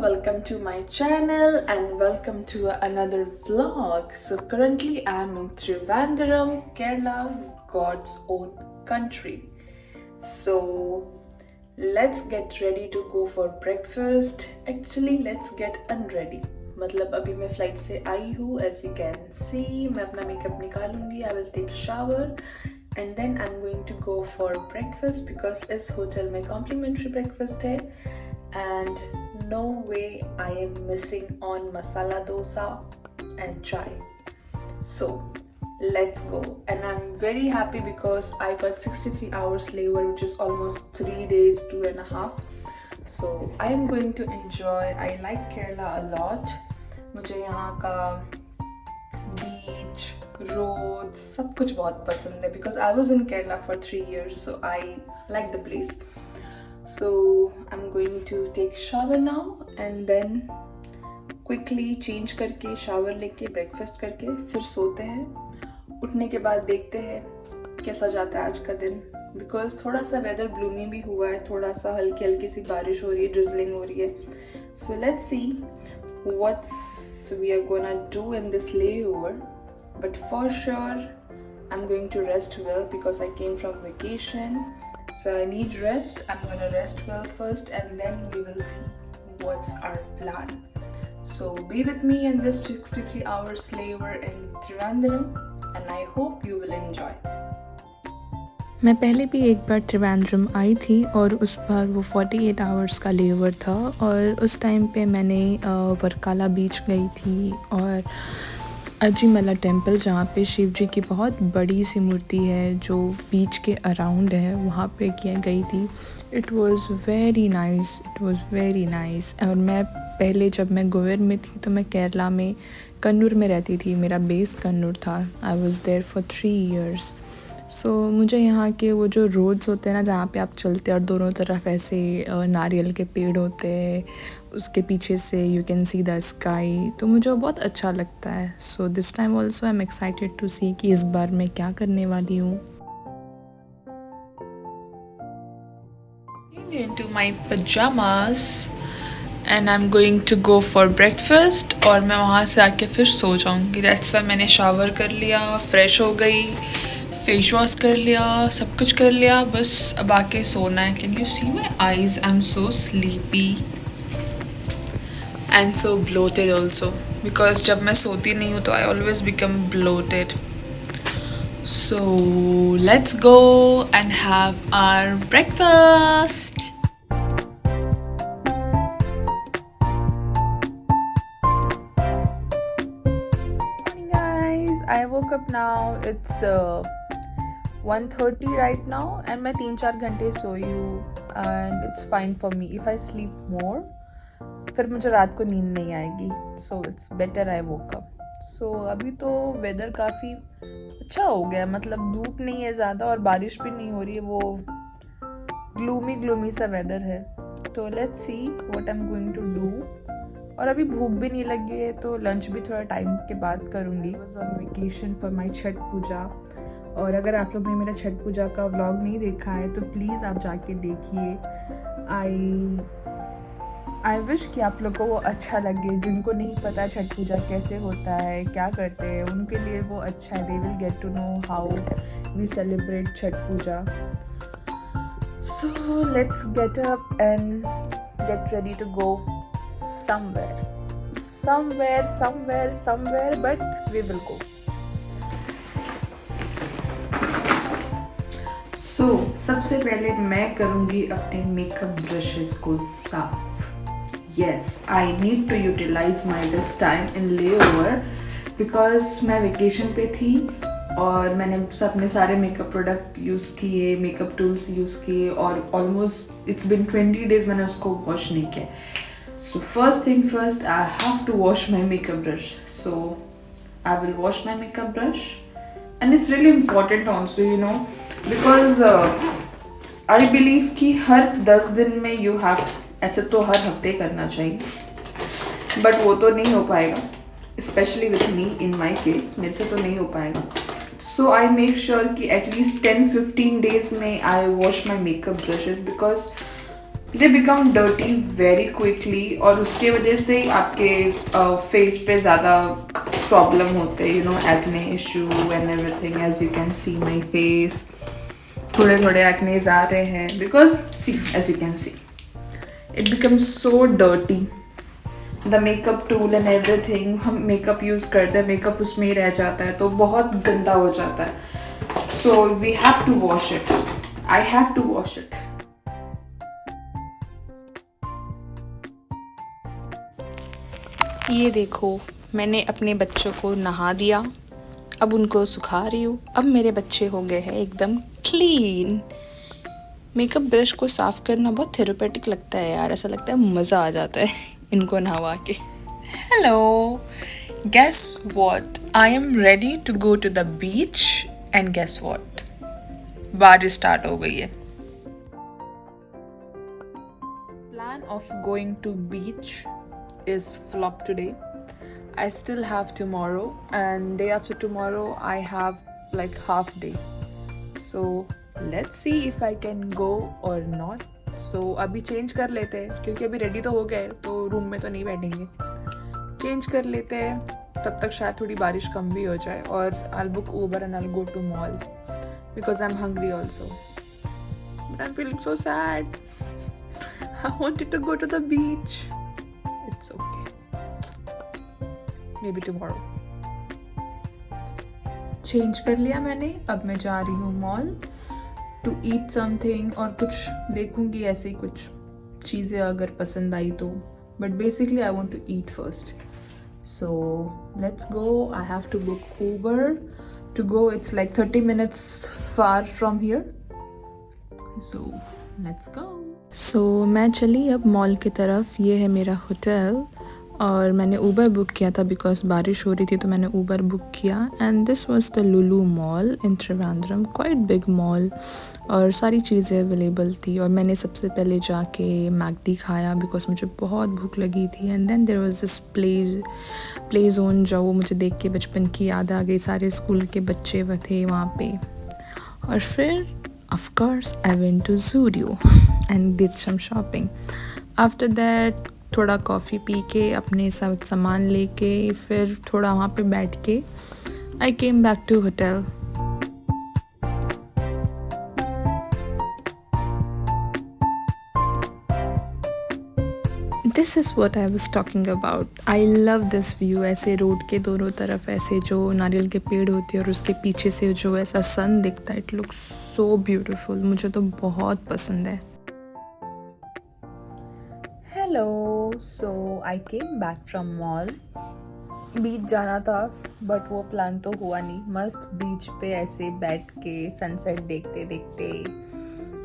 welcome to my channel and welcome to another vlog. So currently I am in Trivandrum, Kerala, God's own country. So let's get ready to go for breakfast. Actually let's get unready. मतलब अभी मैं flight से आई हूँ, as you can see मैं अपना makeup निकालूंगी. I will take shower and then I'm going to go for breakfast because इस hotel में complimentary breakfast है. And no way I am missing on masala dosa and chai. So let's go. And I'm very happy because I got 63 hours layover, which is almost 3 days, 2.5. So I am going to enjoy. I like Kerala a lot. मुझे यहाँ का beach, roads, सब कुछ बहुत पसंद है because I was in Kerala for 3 years, so I like the place. So I'm going to take shower now and then quickly change करके shower लेके breakfast करके फिर सोते हैं. उठने के बाद देखते हैं कैसा जाता है आज का दिन because थोड़ा सा weather gloomy भी हुआ है, थोड़ा सा हल्की हल्की सी बारिश हो रही है, drizzling हो रही है. So let's see what we are gonna do in this layover. But for sure I'm going to rest well because I came from vacation. So I need rest. I'm gonna rest well first and then we will see what's our plan. So be with me in this 63 hours layover in Trivandrum and I hope you will enjoy. मैं पहले भी एक बार त्रिवेंद्रम आई थी और उस बार वो 48 hours का लेवर था और उस टाइम पे मैंने वर्काला बीच गई थी और अजीमला टेम्पल जहाँ पे शिव जी की बहुत बड़ी सी मूर्ति है जो बीच के अराउंड है वहाँ पे किया गई थी. It was very nice. और मैं पहले जब मैं गोवा में थी तो मैं केरला में कन्नूर में रहती थी. मेरा बेस कन्नूर था. I was there for 3 years. So मुझे यहाँ के वो जो रोड्स होते हैं ना जहाँ पे आप चलते हैं और दोनों तरफ ऐसे नारियल के पेड़ होते हैं, उसके पीछे से you can see the sky, तो मुझे वो बहुत अच्छा लगता है. So this time also I am excited to see कि इस बार मैं क्या करने वाली हूँ. Into my pajamas and I'm going to go for breakfast और मैं वहाँ से आके फिर सो जाऊँगी. That's why मैंने शावर कर लिया, फ्रेश हो गई, फेस वॉश कर लिया, सब कुछ कर लिया, बस अब आके सोना है. Can you see my eyes? I am so sleepy and so bloated also because जब मैं सोती नहीं हूँ तो I always become bloated. So let's go and have our breakfast. I woke up now. It's 1:30 right now and मैं 3-4 घंटे सोई हूँ and it's fine for me. If I sleep more फिर मुझे रात को नींद नहीं आएगी. So it's better I woke up. So अभी तो वेदर काफ़ी अच्छा हो गया, मतलब धूप नहीं है ज़्यादा और बारिश भी नहीं हो रही है, वो ग्लूमी सा वेदर है. तो let's see what I'm going to do. और अभी भूख भी नहीं लगी है तो लंच भी थोड़ा टाइम के बाद करूँगी. I was on vacation for my Chhath पूजा और अगर आप लोग ने मेरा छठ पूजा का व्लॉग नहीं देखा है तो प्लीज़ आप जाके देखिए. आई विश कि आप लोग को वो अच्छा लगे. जिनको नहीं पता छठ पूजा कैसे होता है, क्या करते हैं, उनके लिए वो अच्छा है. They will get to know how we celebrate Chhath Puja. So let's get up and get ready to go somewhere, but we will go. So सबसे पहले मैं करूँगी अपने मेकअप ब्रशेस को साफ. Yes, I need to utilize my this time in layover because मैं vacation पे थी और मैंने अपने सारे मेकअप प्रोडक्ट यूज़ किए, मेकअप टूल्स यूज़ किए और ऑलमोस्ट इट्स बिन 20 days मैंने उसको वॉश नहीं किया. So first thing first, I have to wash my makeup brush. So I will wash my makeup brush and it's really important also, you know, because I believe कि हर 10 दिन में you have, ऐसे तो हर हफ्ते करना चाहिए but वो तो नहीं हो पाएगा, especially with me in my case, मेरे से तो नहीं हो पाएगा. So I make sure कि at least 10-15 days में I wash my makeup brushes because they become dirty very quickly और उसके वजह से आपके फेस पे ज़्यादा प्रॉब्लम होते हैं, you know, acne issue and everything. As you can see my face, थोड़े थोड़े एक्नेज आ रहे हैं because see, as you can see it becomes so dirty. The makeup tool and everything, हम मेकअप यूज़ करते हैं, मेकअप उसमें ही रह जाता है तो बहुत गंदा हो जाता है. So we have to wash it. I have to wash it. ये देखो, मैंने अपने बच्चों को नहा दिया, अब उनको सुखा रही हूँ. अब मेरे बच्चे हो गए हैं एकदम क्लीन. मेकअप ब्रश को साफ़ करना बहुत थेरेपेटिक लगता है यार, ऐसा लगता है मज़ा आ जाता है इनको नहवा के. Hello, guess what, I am ready to go to the beach and guess what, बारिश स्टार्ट हो गई है. Plan of going to beach is flop today. I still have tomorrow and day after tomorrow I have like half day. So let's see if I can go or not. So अभी change कर लेते हैं क्योंकि अभी ready तो हो गए तो रूम में तो नहीं बैठेंगे. चेंज कर लेते हैं, तब तक शायद थोड़ी बारिश कम भी हो जाए और I'll book Uber and I'll go to mall because I'm hungry also. But I'm feeling so sad. I wanted to go to the beach. It's okay. Maybe tomorrow. Change कर लिया मैंने, अब मैं जा रही हूँ मॉल टू ईट समथिंग और कुछ देखूंगी ऐसे ही कुछ चीज़ें अगर पसंद आई तो. But basically I want to eat first. So let's go. I have to book Uber to go. It's like 30 minutes far from here. So let's go. So मैं चली अब मॉल की तरफ. ये है मेरा होटल और मैंने ऊबर बुक किया था बिकॉज बारिश हो रही थी तो मैंने ऊबर बुक किया. And this was the Lulu mall in Trivandrum, quite big mall और सारी चीज़ें अवेलेबल थी. और मैंने सबसे पहले जाके मैकडी खाया बिकॉज मुझे बहुत भूख लगी थी. And then there was this play zone जो वो मुझे देख के बचपन की याद आ गई. सारे स्कूल के बच्चे थे वहाँ पे. और फिर of course I went to Zudio and did some shopping. After that थोड़ा कॉफ़ी पी के अपने सब सामान लेके फिर थोड़ा वहाँ पे बैठ के I came back to hotel. This is what I was talking about. I love this view. ऐसे रोड के दोनों तरफ ऐसे जो नारियल के पेड़ होते हैं और उसके पीछे से जो ऐसा सन दिखता है. It looks so beautiful. मुझे तो बहुत पसंद है. Hello, so I came back from mall. Beach जाना था बट वो प्लान तो हुआ नहीं. मस्त बीच पे ऐसे बैठ के सनसेट देखते देखते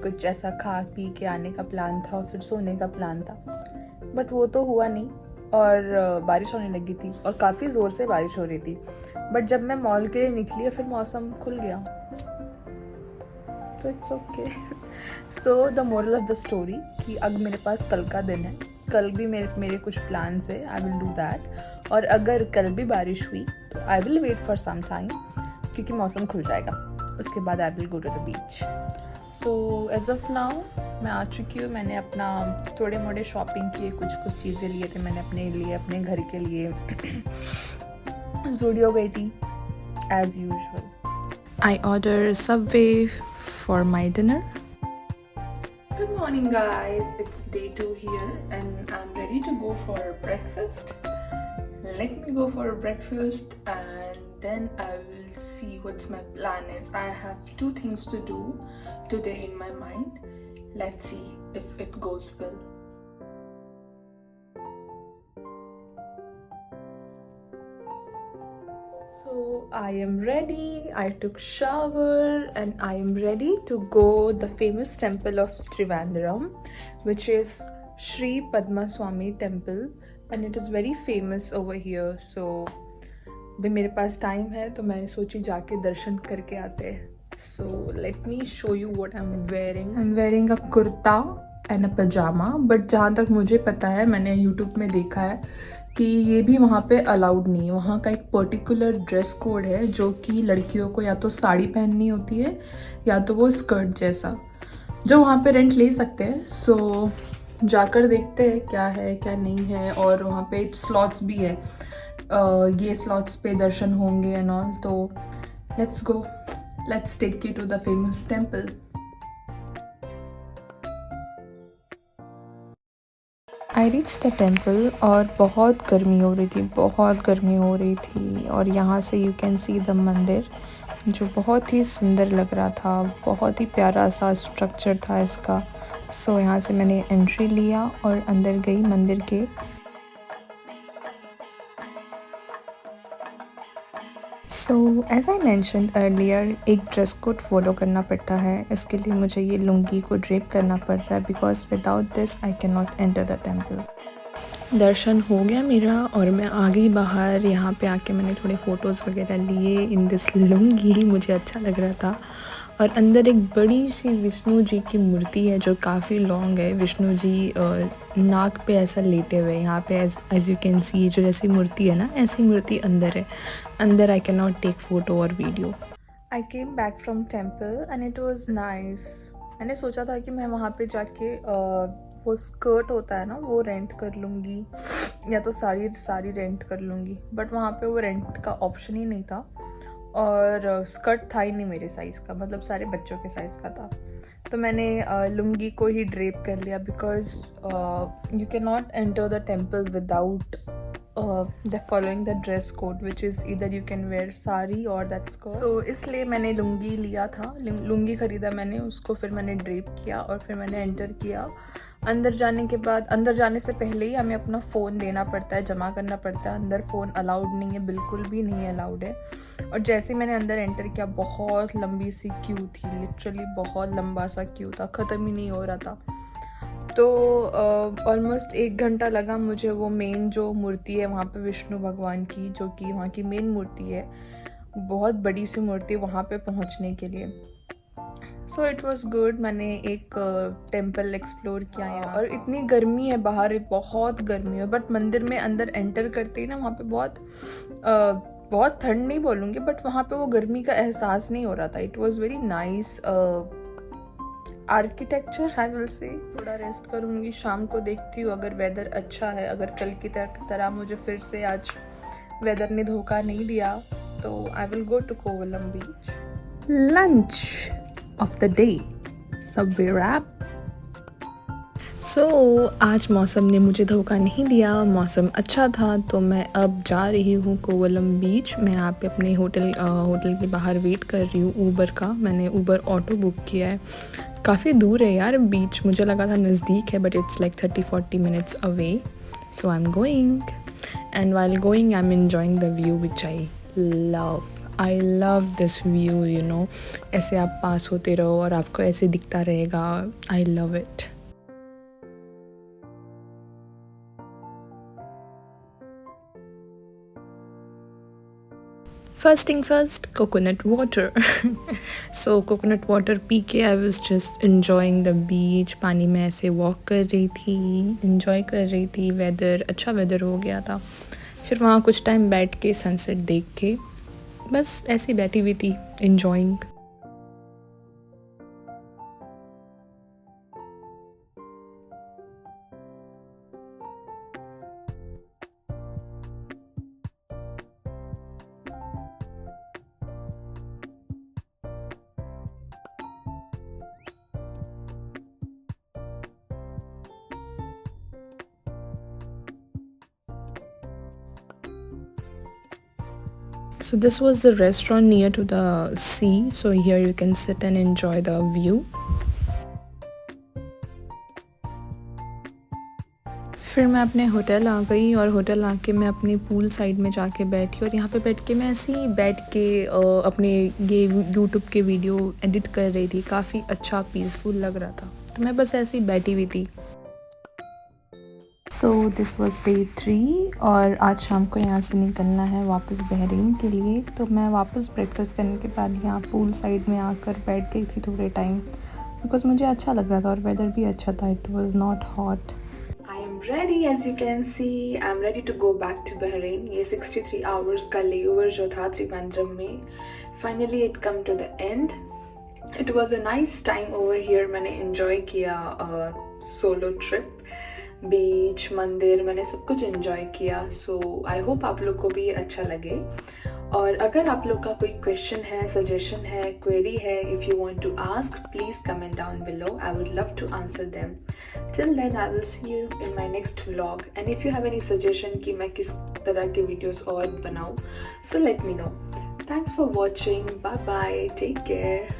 कुछ ऐसा खा पी के आने का प्लान था और फिर सोने का प्लान था. बट वो तो हुआ नहीं और बारिश होने लगी थी और काफ़ी ज़ोर से बारिश हो रही थी. बट जब मैं मॉल के लिए निकली फिर मौसम खुल गया तो it's okay. So the moral of the story कि अब मेरे पास कल का दिन है. कल भी मेरे कुछ प्लान्स है. I will do that. और अगर कल भी बारिश हुई तो I will wait for some time क्योंकि मौसम खुल जाएगा. उसके बाद I will go to the beach. So as of now मैं आ चुकी हूँ. मैंने अपना थोड़े मोड़े शॉपिंग किए, कुछ चीज़ें लिए थे मैंने अपने लिए, अपने घर के लिए. ज़ूडियो गई थी as usual. I order Subway for my dinner. Good morning guys, it's day 2 here and I'm ready to go for breakfast. Let me go for breakfast and then I will see what's my plan is. I have 2 things to do today in my mind. Let's see if it goes well. So I am ready. I took shower and I am ready to go the famous temple of Trivandrum, which is Sri Padma Swami Temple, and it is very famous over here. So भी मेरे पास time है तो मैंने सोची जाके दर्शन करके आते हैं. So let me show you what I'm wearing. I'm wearing a kurta and a pajama. But जहाँ तक मुझे पता है, मैंने YouTube में देखा है कि ये भी वहाँ पे अलाउड नहीं है. वहाँ का एक पर्टिकुलर ड्रेस कोड है जो कि लड़कियों को या तो साड़ी पहननी होती है या तो वो स्कर्ट जैसा. जो वहाँ पे रेंट ले सकते हैं। सो जाकर देखते हैं क्या है क्या नहीं है। और वहाँ पे स्लॉट्स भी है, ये स्लॉट्स पे दर्शन होंगे एंड ऑल। तो let's go, let's take you to the famous temple. I reach the temple और बहुत गर्मी हो रही थी, बहुत गर्मी हो रही थी। और यहाँ से यू कैन सी द मंदिर, जो बहुत ही सुंदर लग रहा था, बहुत ही प्यारा सा स्ट्रक्चर था इसका। सो यहाँ से मैंने एंट्री लिया और अंदर गई मंदिर के। So as I mentioned earlier, एक ड्रेस कोड फॉलो करना पड़ता है। इसके लिए मुझे ये लुंगी को ड्रेप करना पड़ रहा है, because without this I can not enter the temple. दर्शन हो गया मेरा और मैं आ गई बाहर। यहाँ पे आके मैंने थोड़े फ़ोटोज़ वगैरह लिए इन दिस लुंगी, मुझे अच्छा लग रहा था। और अंदर एक बड़ी सी विष्णु जी की मूर्ति है जो काफ़ी लॉन्ग है। विष्णु जी नाक पे ऐसा लेटे हुए यहाँ पे, एज यू कैन सी, जो जैसी मूर्ति है ना, ऐसी मूर्ति अंदर है। अंदर I can not take photo और video. I came back from temple and it was nice. मैंने सोचा था कि मैं वहाँ पे जाके वो स्कर्ट होता है ना, वो रेंट कर लूँगी या तो साड़ी रेंट कर लूँगी, बट वहाँ पे वो रेंट का ऑप्शन ही नहीं था। और स्कर्ट था ही नहीं मेरे साइज़ का, मतलब सारे बच्चों के साइज़ का था। तो मैंने लुंगी को ही ड्रेप कर लिया, because you can not enter the temple without the following the dress code, which is either you can wear sari और दैट स्कर्ट। सो इसलिए मैंने लुंगी लिया था, लुंगी ख़रीदा मैंने, उसको फिर मैंने ड्रेप किया और फिर मैंने एंटर किया। अंदर जाने के बाद, अंदर जाने से पहले ही हमें अपना फ़ोन देना पड़ता है, जमा करना पड़ता है। अंदर फ़ोन अलाउड नहीं है, बिल्कुल भी नहीं अलाउड है। और जैसे मैंने अंदर एंटर किया, बहुत लंबी सी क्यू थी, लिटरली बहुत लंबा सा क्यू था, ख़त्म ही नहीं हो रहा था। तो ऑलमोस्ट 1 घंटा लगा मुझे वो मेन जो मूर्ति है वहाँ पे विष्णु भगवान की, जो कि वहाँ की मेन मूर्ति है, बहुत बड़ी सी मूर्ति, वहाँ पे पहुँचने के लिए। So it was good. मैंने एक टेम्पल एक्सप्लोर किया यहाँ। और इतनी गर्मी है बाहर, बहुत गर्मी है, बट मंदिर में अंदर एंटर करते ही ना वहाँ पे बहुत ठंड नहीं बोलूँगी, बट वहाँ पे वो गर्मी का एहसास नहीं हो रहा था। It was very nice architecture, I will say. थोड़ा रेस्ट करूँगी, शाम को देखती हूँ अगर वेदर अच्छा है, अगर कल की तरह मुझे फिर से आज वेदर ने धोखा नहीं दिया, तो I will go to Kovalam beach. Lunch of the day, Subway wrap. आज मौसम ने मुझे धोखा नहीं दिया, मौसम अच्छा था। तो मैं अब जा रही हूँ कोवलम बीच। मैं यहाँ पे अपने होटल के बाहर वेट कर रही हूँ ऊबर का। मैंने ऊबर ऑटो बुक किया है। काफ़ी दूर है यार बीच, मुझे लगा था नज़दीक है, but it's like 30-40 minutes away. So I'm going, and while going I'm enjoying the view which I love. I love this view, you know, ऐसे आप पास होते रहो और आपको ऐसे दिखता रहेगा। I love it. First thing first, coconut water. So coconut water पी के I was just enjoying the beach. पानी में ऐसे वॉक कर रही थी, इन्जॉय कर रही थी। वेदर अच्छा वेदर हो गया था। फिर वहाँ कुछ टाइम बैठ के सनसेट देख के बस ऐसे बैठी हुई थी, enjoying. So this was the restaurant near to the sea. So here you can sit and enjoy the view. फिर मैं अपने होटल आ गई और होटल आके मैं अपनी पूल साइड में जाके बैठी और यहाँ पे बैठ के मैं ऐसे ही बैठ के अपने ये यूट्यूब के वीडियो एडिट कर रही थी। काफ़ी अच्छा पीसफुल लग रहा था, तो मैं बस ऐसे ही बैठी हुई थी। सो दिस वॉज डे 3 और आज शाम को यहाँ से निकलना है वापस बहरीन के लिए। तो मैं वापस ब्रेकफास्ट करने के बाद यहाँ पूल साइड में आकर बैठ गई थी थोड़े टाइम, बिकॉज मुझे अच्छा लग रहा था और वेदर भी अच्छा था। It was not hot. I am ready, as you can see I am ready to go back to Bahrain. ये 63 आवर्स का लेओवर जो था त्रिवेंद्रम में, finally it came to the end. It was a nice time over here. मैंने enjoy किया solo trip. Beach, मंदिर, मैंने सब कुछ इन्जॉय किया. सो आई होप आप लोग को भी अच्छा लगे. और अगर आप लोग का कोई क्वेश्चन है, सजेशन है, क्वेरी है, if you want to ask, please comment down below. I would love to answer them. Till then I will see you in my next vlog. And if you have any suggestion कि मैं किस तरह के videos और बनाऊँ, so let me know. Thanks for watching. Bye bye. Take care.